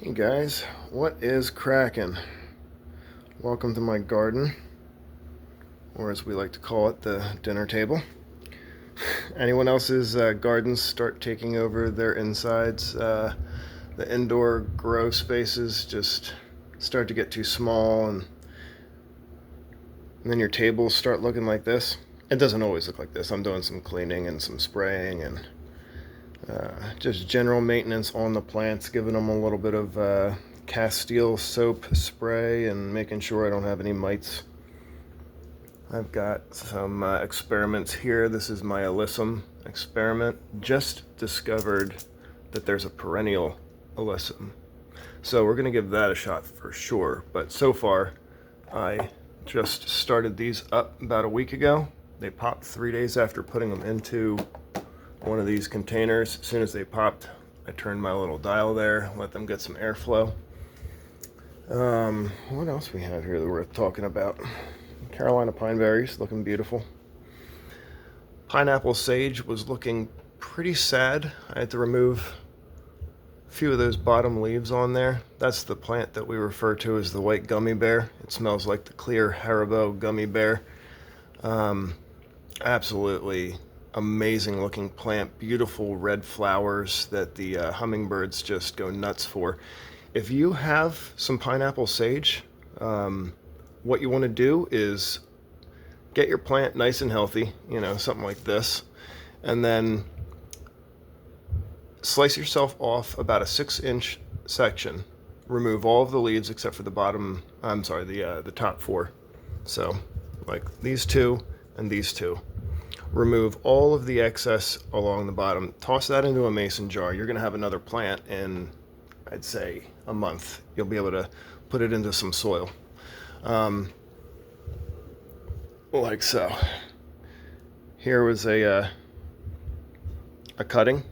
Hey guys, what is cracking? Welcome to my garden, or as we like to call it, the dinner table. Anyone else's gardens start taking over their insides? The indoor grow spaces just start to get too small, and then your tables start looking like this. It doesn't always look like this. I'm doing some cleaning and some spraying and just general maintenance on the plants, giving them a little bit of Castile soap spray and making sure I don't have any mites. I've got some experiments here. This is my Alysum experiment. Just discovered that there's a Perennial Alysum. So we're gonna give that a shot for sure. But so far, I just started these up about a week ago. They popped 3 days after putting them into one of these containers. As soon as they popped, I turned my little dial there, let them get some airflow. What else we have here that we're talking about? Carolina pine berries, looking beautiful. Pineapple sage was looking pretty sad. I had to remove a few of those bottom leaves on there. That's the plant that we refer to as the white gummy bear. It smells like the clear Haribo gummy bear. Absolutely amazing looking plant, beautiful red flowers that the hummingbirds just go nuts for. If you have some pineapple sage, what you want to do is get your plant nice and healthy, something like this, and then slice yourself off about a 6-inch section. Remove all of the leaves except for the the top four. So like these two and these two. Remove all of the excess along the bottom. Toss that into a mason jar. You're going to have another plant in, I'd say, a month. You'll be able to put it into some soil. Like so. Here was a cutting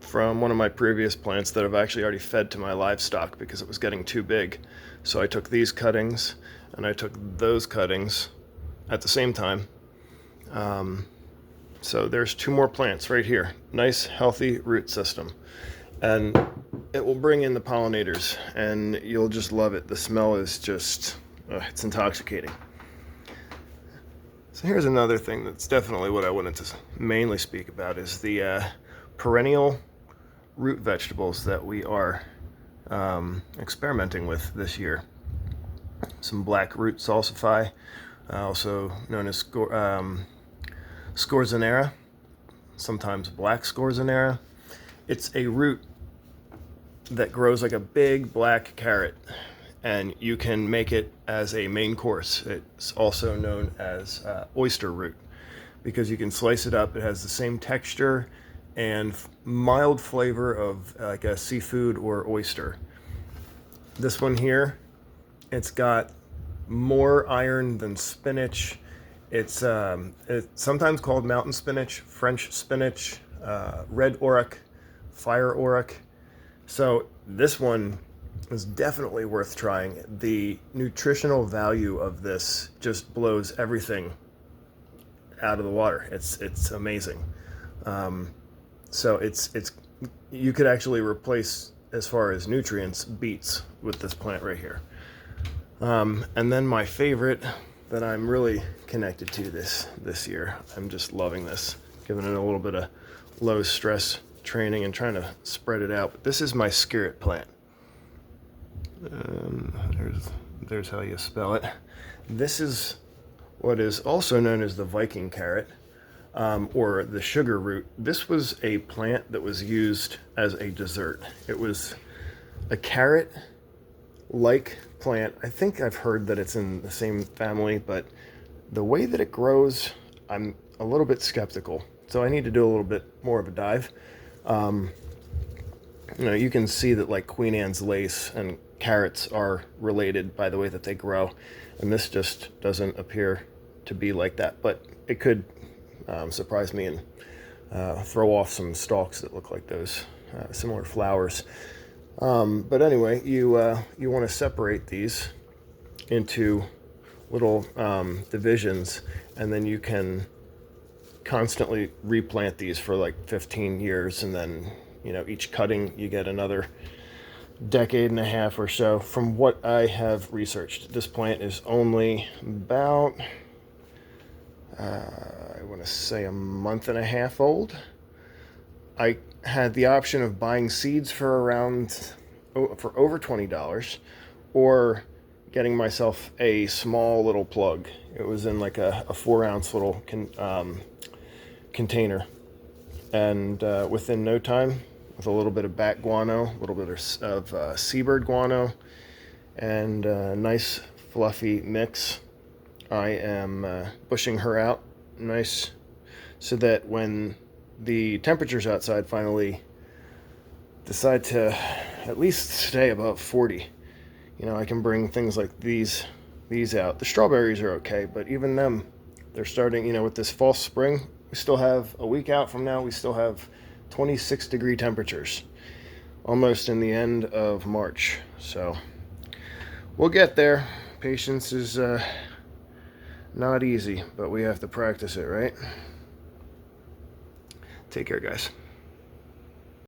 from one of my previous plants that I've actually already fed to my livestock because it was getting too big. So I took these cuttings and I took those cuttings at the same time. So there's 2 more plants right here. Nice, healthy root system. And it will bring in the pollinators, and you'll just love it. The smell is just, it's intoxicating. So here's another thing that's definitely what I wanted to mainly speak about is the perennial root vegetables that we are experimenting with this year. Some black root salsify, also known as Scorzonera, sometimes black Scorzonera. It's a root that grows like a big black carrot, and you can make it as a main course. It's also known as oyster root because you can slice it up. It has the same texture and mild flavor of like a seafood or oyster. This one here, it's got more iron than spinach. It's sometimes called mountain spinach, French spinach, Red Orach, Fire Orach. So this one is definitely worth trying. The nutritional value of this just blows everything out of the water. It's amazing. So it's you could actually replace, as far as nutrients, beets with this plant right here. And then my favorite that I'm really connected to this year. I'm just loving this, giving it a little bit of low stress training and trying to spread it out. But this is my Skirret plant. There's how you spell it. This is what is also known as the Viking carrot, or the sugar root. This was a plant that was used as a dessert. It was a carrot-like plant. I think I've heard that it's in the same family, but the way that it grows, I'm a little bit skeptical. So I need to do a little bit more of a dive. You can see that like Queen Anne's lace and carrots are related by the way that they grow, and this just doesn't appear to be like that. But it could surprise me and throw off some stalks that look like those similar flowers. But anyway, you want to separate these into little divisions, and then you can constantly replant these for like 15 years, and then each cutting you get another decade and a half or so. From what I have researched, this plant is only about, I want to say, a month and a half old. I had the option of buying seeds for over $20, or getting myself a small little plug. It was in like a 4-ounce little container, and within no time, with a little bit of bat guano, a little bit of seabird guano, and a nice fluffy mix, I am bushing her out nice, so that when the temperatures outside finally decide to at least stay above 40, I can bring things like these out. The strawberries are okay, but even them, they're starting, with this false spring. We still have a week out from now, we still have 26-degree temperatures, almost in the end of March. So we'll get there. Patience is not easy, but we have to practice it, right? Take care, guys.